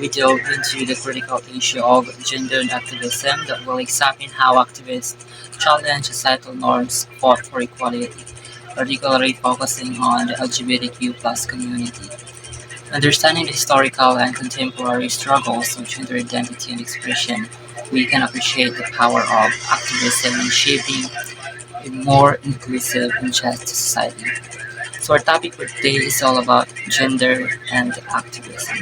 We delve into the critical issue of gender and activism that will examine how activists challenge societal norms for equality, particularly focusing on the LGBTQ plus community. Understanding the historical and contemporary struggles of gender identity and expression, we can appreciate the power of activism in shaping a more inclusive and just society. So our topic for today is all about gender and activism.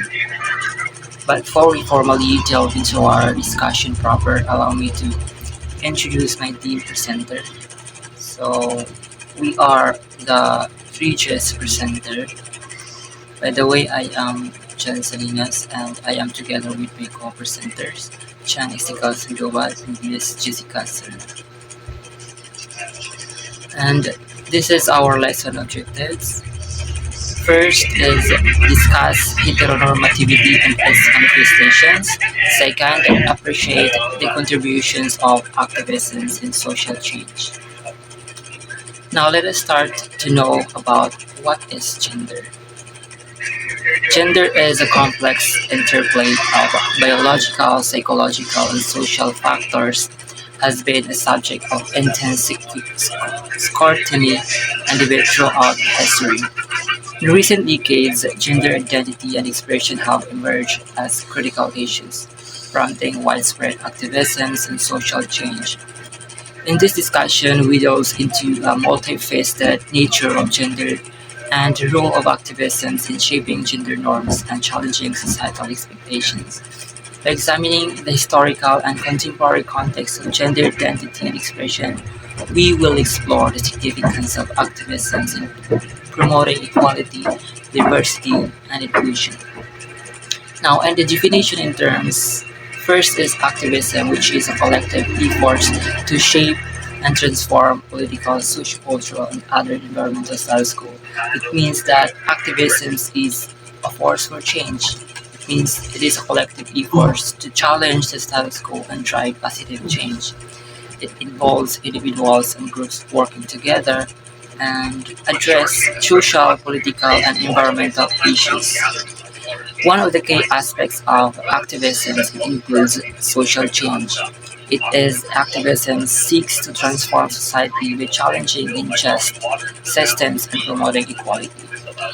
But before we formally delve into our discussion proper, allow me to introduce my team presenter. So we are the three J's presenter. By the way, I am Jan Salinas and I am together with my co-presenters, Chan Istical Sudowat and Miss Jessica Sun. And this is our lesson objectives. First is discuss heteronormativity and its manifestations. Second, appreciate the contributions of activism in social change. Now let us start to know about what is gender. Gender is a complex interplay of biological, psychological, and social factors has been a subject of intense scrutiny and debate throughout history. In recent decades, gender identity and expression have emerged as critical issues, prompting widespread activism and social change. In this discussion, we delve into the multifaceted nature of gender and the role of activism in shaping gender norms and challenging societal expectations. By examining the historical and contemporary context of gender identity and expression, we will explore the significance of activism in promoting equality, diversity, and inclusion. Now, and the definition in terms, first is activism, which is a collective effort to shape and transform political, sociocultural, and other environmental status quo. It means that activism is a force for change. It means it is a collective effort to challenge the status quo and drive positive change. It involves individuals and groups working together and address social, political, and environmental issues. One of the key aspects of activism includes social change. It is activism seeks to transform society by challenging unjust systems and promoting equality.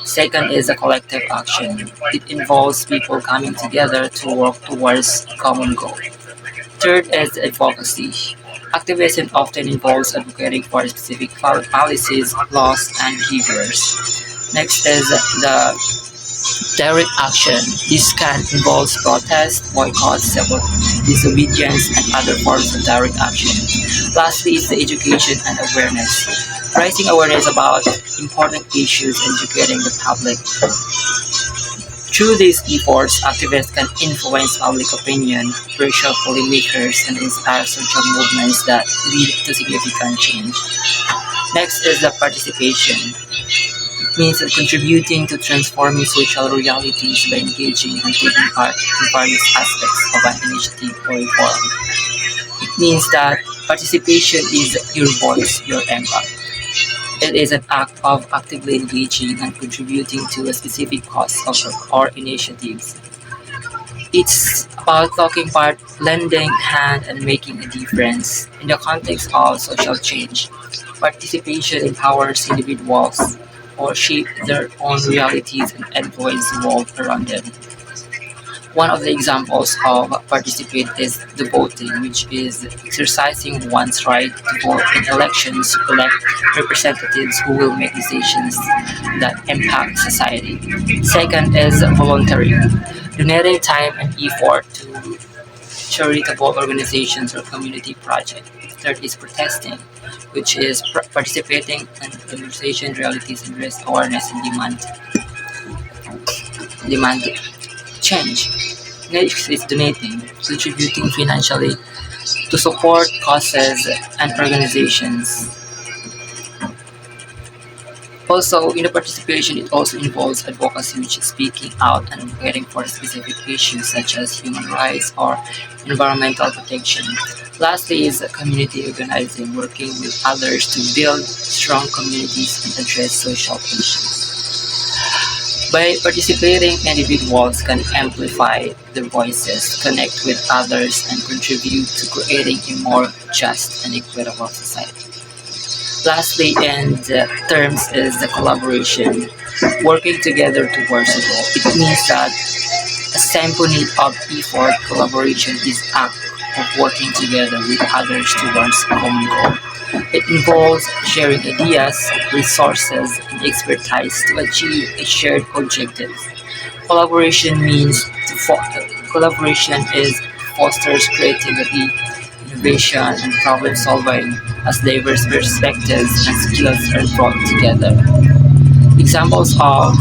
Second is a collective action. It involves people coming together to work towards a common goal. Third is advocacy. Activism often involves advocating for specific policies, laws, and behaviors. Next is the direct action. This can involve protest, boycott, disobedience, and other forms of direct action. Lastly is the education and awareness. Raising awareness about important issues and educating the public. Through these efforts, activists can influence public opinion, pressure policymakers, and inspire social movements that lead to significant change. Next is the participation. It means that contributing to transforming social realities by engaging and taking part in various aspects of an initiative or reform. It means that participation is your voice, your impact. It is an act of actively engaging and contributing to a specific cause or initiatives. It's about taking part, lending hand, and making a difference. In the context of social change, participation empowers individuals or shape their own realities and influence the world around them. One of the examples of participate is the voting, which is exercising one's right to vote in elections to elect representatives who will make decisions that impact society. Second is volunteering, donating time and effort to charitable organizations or community projects. Third is protesting, which is participating in conversation realities and raise awareness and demand change. Next is donating, contributing financially to support causes and organizations. Also, in the participation, it also involves advocacy, which is speaking out and advocating for specific issues such as human rights or environmental protection. Lastly is community organizing, working with others to build strong communities and address social issues. By participating, individuals can amplify their voices, connect with others, and contribute to creating a more just and equitable society. Lastly, in the terms is the collaboration, working together towards a goal. It means that a symphony of effort, collaboration is act of working together with others towards a common goal. It involves sharing ideas, resources, and expertise to achieve a shared objective. Collaboration means collaboration is fosters creativity, innovation, and problem solving as diverse perspectives and skills are brought together. Examples of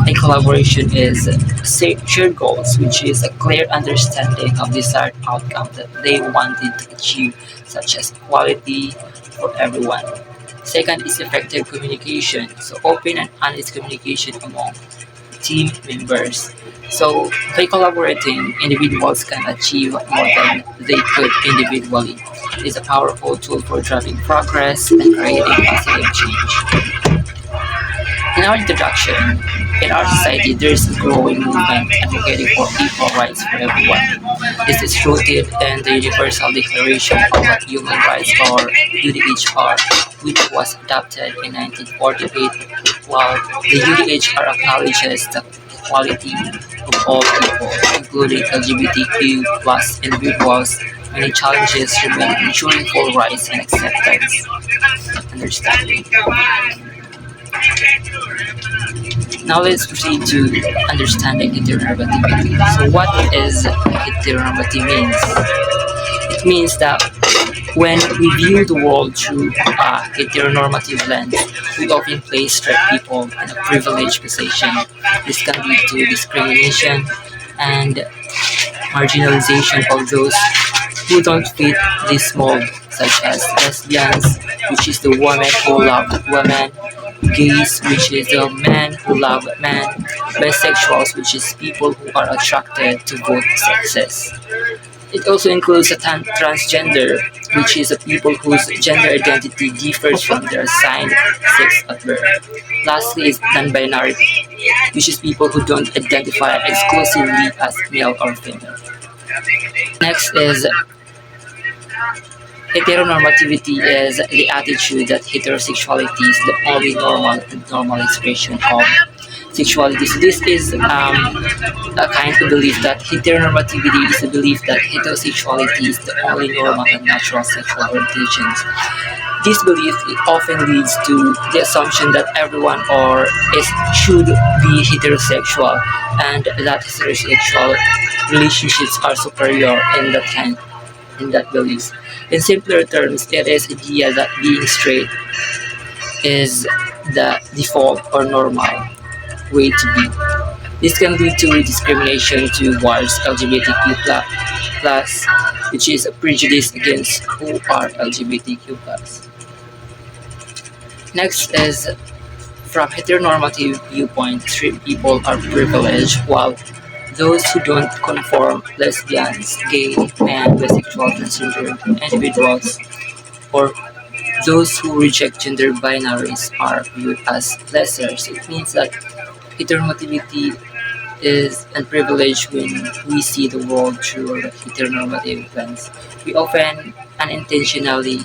a collaboration is shared goals, which is a clear understanding of desired outcome that they wanted to achieve, such as equality for everyone. Second is effective communication, so open and honest communication among team members. So by collaborating, individuals can achieve more than they could individually. It is a powerful tool for driving progress and creating positive change. In our introduction, in our society, there is a growing movement advocating for equal rights for everyone. This is rooted in the Universal Declaration of Human Rights, or UDHR, which was adopted in 1948. While the UDHR acknowledges the equality of all people, including LGBTQ plus individuals, many challenges remain ensuring full rights and acceptance. Understanding. Now let's proceed to understanding heteronormativity. So what is heteronormativity means? It means that when we view the world through a heteronormative lens, we often place straight people in a privileged position. This can lead to discrimination and marginalization of those who don't fit this mold, such as lesbians, which is the woman who love women, gays, which is the men who love men, bisexuals, which is people who are attracted to both sexes. It also includes a transgender, which is a people whose gender identity differs from their assigned sex at birth. Lastly is non-binary, which is people who don't identify exclusively as male or female. Next is heteronormativity is the attitude that heterosexuality is the only normal and normal expression of sexuality. So this is a kind of belief that heteronormativity is a belief that heterosexuality is the only normal and natural sexual orientations. This belief it often leads to the assumption that everyone or is should be heterosexual and that heterosexual relationships are superior in that belief. In simpler terms, it is the idea that being straight is the default or normal way to be. This can lead to discrimination towards LGBTQ plus, which is a prejudice against who are LGBTQ plus. Next is from heteronormative viewpoint, straight people are privileged while those who don't conform, lesbians, gay, and bisexual transgender individuals, or those who reject gender binaries are viewed as lessers. It means that heteronormativity is unprivileged when we see the world through a heteronormative lens. We often unintentionally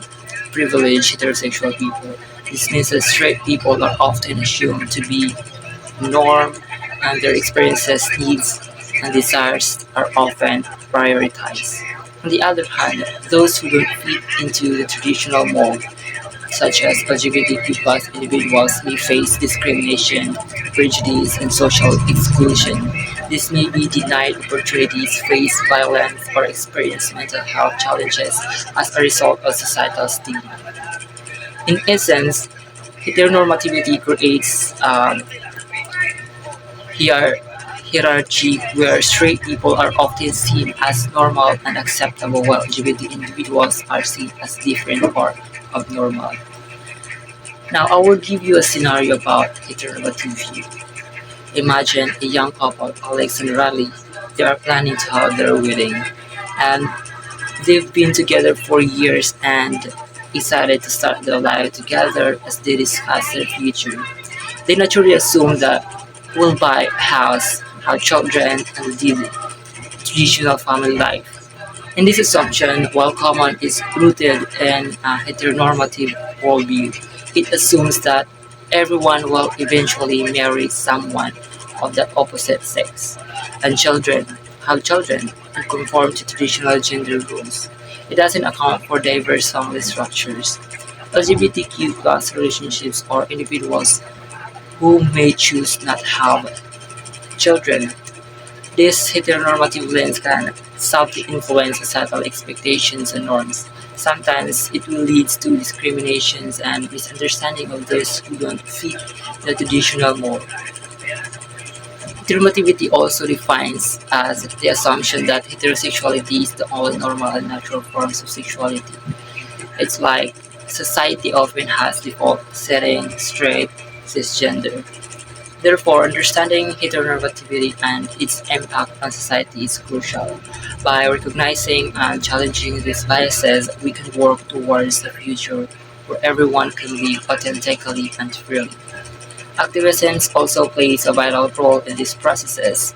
privilege heterosexual people. This means that straight people are often assumed to be norm and their experiences, needs, and desires are often prioritized. On the other hand, those who don't fit into the traditional mold, such as LGBTQ plus individuals, may face discrimination, prejudice, and social exclusion. This may be denied opportunities, face violence, or experience mental health challenges as a result of societal stigma. In essence, heteronormativity creates hier- hierarchy where straight people are often seen as normal and acceptable while LGBT individuals are seen as different or abnormal. Now, I will give you a scenario about heteronormative view. Imagine a young couple, Alex and Riley. They are planning to have their wedding, and they've been together for years and decided to start their life together as they discuss their future. They naturally assume that will buy a house, have children, and live traditional family life. In this assumption, while common is rooted in a heteronormative worldview, it assumes that everyone will eventually marry someone of the opposite sex, and have children, and conform to traditional gender roles. It doesn't account for diverse family structures, LGBTQ plus relationships, or individuals who may choose not to have children. This heteronormative lens can subtly influence societal expectations and norms. Sometimes it will lead to discriminations and misunderstanding of those who don't fit the traditional mold. Heteronormativity also defines as the assumption that heterosexuality is the only normal and natural forms of sexuality. It's like society often has default setting straight, cisgender. Therefore, understanding heteronormativity and its impact on society is crucial. By recognizing and challenging these biases, we can work towards a future where everyone can live authentically and freely. Activism also plays a vital role in these processes,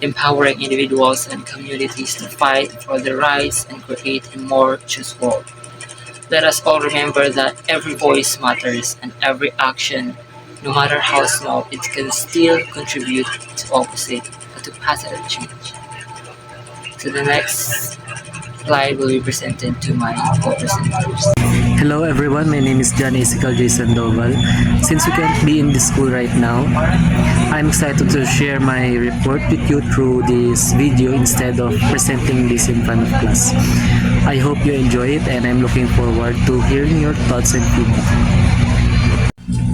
empowering individuals and communities to fight for their rights and create a more just world. Let us all remember that every voice matters and every action, no matter how small, it can still contribute to positive change. So the next slide will be presented to my co-presenters. Hello everyone, my name is John Ezekiel Jason Doval. Since we can't be in the school right now, I'm excited to share my report with you through this video instead of presenting this in front of class. I hope you enjoy it and I'm looking forward to hearing your thoughts and feedback.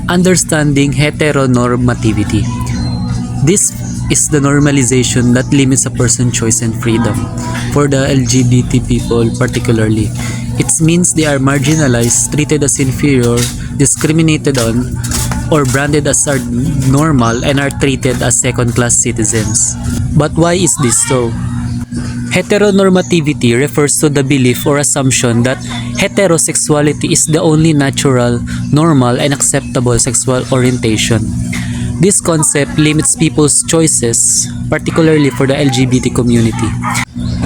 Understanding heteronormativity. This is the normalization that limits a person's choice and freedom. For the LGBT people particularly, it means they are marginalized, treated as inferior, discriminated on, or branded as normal and are treated as second-class citizens. But why is this so? Heteronormativity refers to the belief or assumption that heterosexuality is the only natural, normal, and acceptable sexual orientation. This concept limits people's choices, particularly for the LGBT community.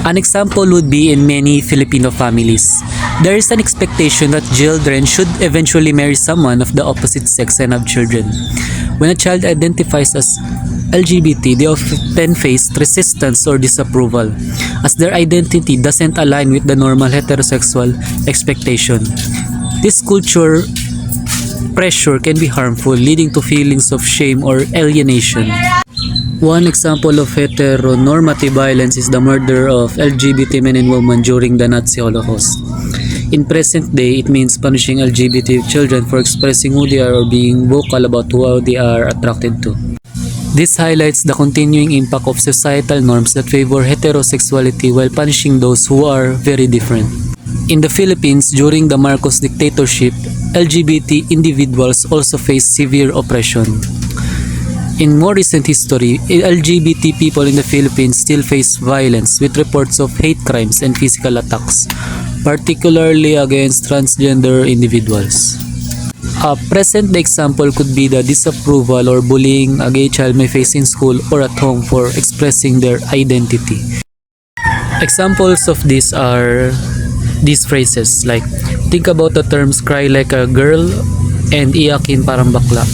An example would be in many Filipino families. There is an expectation that children should eventually marry someone of the opposite sex and have children. When a child identifies as LGBT, they often face resistance or disapproval, as their identity doesn't align with the normal heterosexual expectation. This culture pressure can be harmful, leading to feelings of shame or alienation. One example of heteronormative violence is the murder of LGBT men and women during the Nazi Holocaust. In present day, it means punishing LGBT children for expressing who they are or being vocal about who they are attracted to. This highlights the continuing impact of societal norms that favor heterosexuality while punishing those who are very different. In the Philippines, during the Marcos dictatorship, LGBT individuals also faced severe oppression. In more recent history, LGBT people in the Philippines still face violence with reports of hate crimes and physical attacks, particularly against transgender individuals. A present example could be the disapproval or bullying a gay child may face in school or at home for expressing their identity. Examples of this are these phrases like, think about the terms cry like a girl and iyakin parang bakla.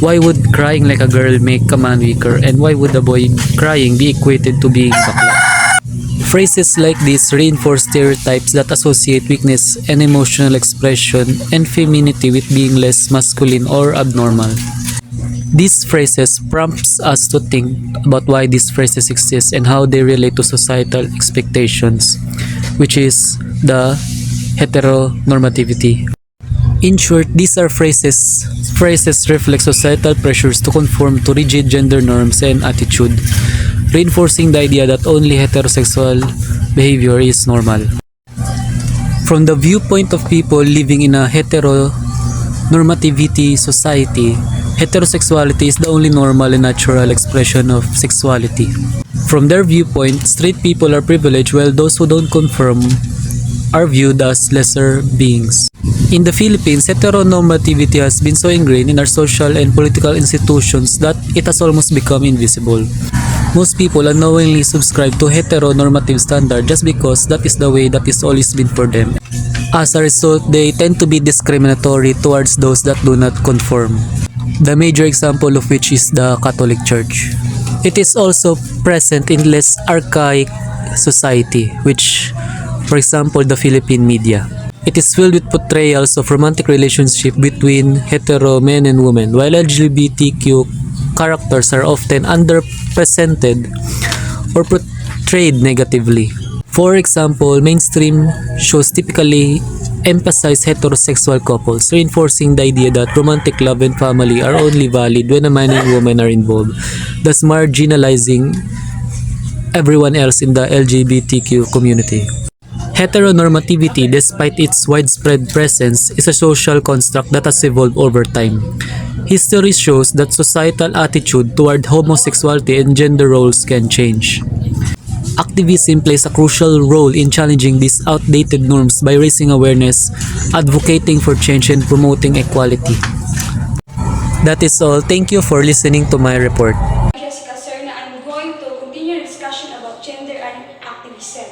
Why would crying like a girl make a man weaker, and why would a boy crying be equated to being bakla? Phrases like this reinforce stereotypes that associate weakness and emotional expression and femininity with being less masculine or abnormal. These phrases prompts us to think about why these phrases exist and how they relate to societal expectations, which is the heteronormativity. In short, these are phrases reflect societal pressures to conform to rigid gender norms and attitude, reinforcing the idea that only heterosexual behavior is normal. From the viewpoint of people living in a heteronormativity society, heterosexuality is the only normal and natural expression of sexuality. From their viewpoint, straight people are privileged while those who don't conform are viewed as lesser beings. In the Philippines, heteronormativity has been so ingrained in our social and political institutions that it has almost become invisible. Most people unknowingly subscribe to heteronormative standard just because that is the way that is always been for them. As a result, they tend to be discriminatory towards those that do not conform. The major example of which is the Catholic Church. It is also present in less archaic society, which, for example, the Philippine media. It is filled with portrayals of romantic relationship between hetero men and women, while LGBTQ characters are often underrepresented or portrayed negatively. For example, mainstream shows typically emphasize heterosexual couples, reinforcing the idea that romantic love and family are only valid when a man and woman are involved, thus marginalizing everyone else in the LGBTQ community. Heteronormativity, despite its widespread presence, is a social construct that has evolved over time. History shows that societal attitude toward homosexuality and gender roles can change. Activism plays a crucial role in challenging these outdated norms by raising awareness, advocating for change, and promoting equality. That is all. Thank you for listening to my report. Jessica Serna, I'm going to continue the discussion about gender and activism.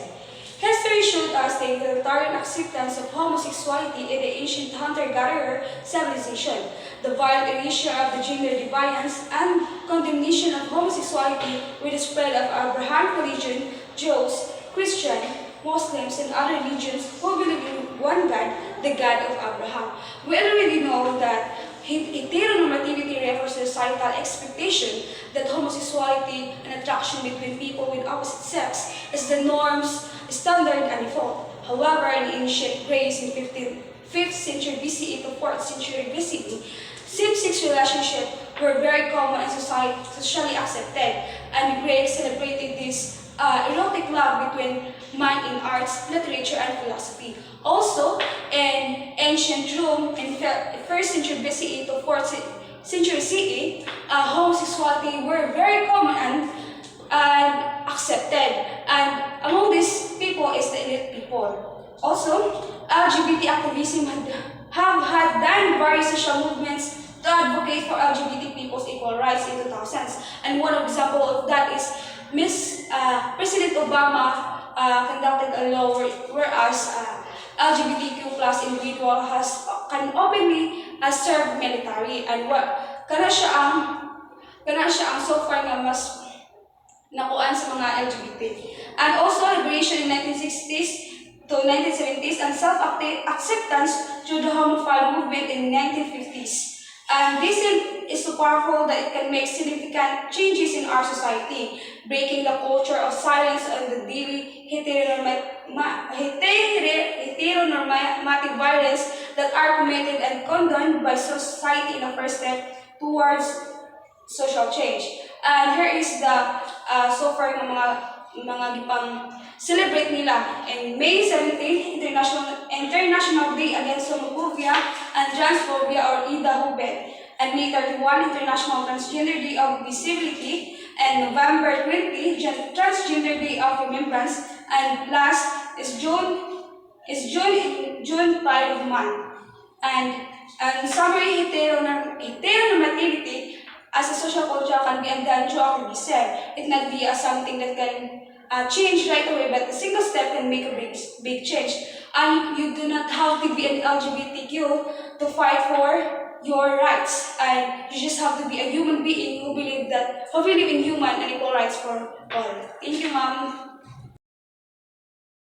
History showed us the egalitarian acceptance of homosexuality in the ancient hunter-gatherer civilization, the violent erasure of the gender deviance, and condemnation of homosexuality with the spread of Abrahamic religion, Jews, Christian, Muslims, and other religions who believe in one God, the God of Abraham. We already know that heteronormativity refers to societal expectation that homosexuality and attraction between people with opposite sex is the norms, standard, and default. However, in ancient Greece in 5th century BCE to 4th century BCE, same-sex relationships were very common and socially accepted, and Greeks celebrated this erotic love between man in arts, literature, and philosophy. Also, in ancient Rome in 1st century BCE to 4th century CE, homosexuality were very common and accepted. And among these people is the elite people. Also, LGBT activism have had done various social movements to advocate for LGBT people's equal rights in 2000s. And one example of that is President Obama conducted a law whereas LGBTQ plus individual can openly serve military and what kana siya ang so far nga mas nakuan sa mga LGBT. And also liberation in 1960s to 1970s and self-acceptance through the homophile movement in 1950s. And this is so powerful that it can make significant changes in our society, breaking the culture of silence and the daily heteronormative violence that are committed and condoned by society in the first step towards social change. And here is the so far ng mga gipang celebrate nila in May 17, International Day Against Homophobia and Transphobia or Ida Hubet, and May 31 International Transgender Day of Visibility, and November 20 Transgender Day of Remembrance, and last is June 5 month. And summary, heteronormativity as a social culture can be undone through activism. It not be something that can change right away, but a single step can make a big change. And you do not have to be an LGBTQ to fight for your rights. And you just have to be a human being who believe in human and equal rights for all. Thank you, ma'am.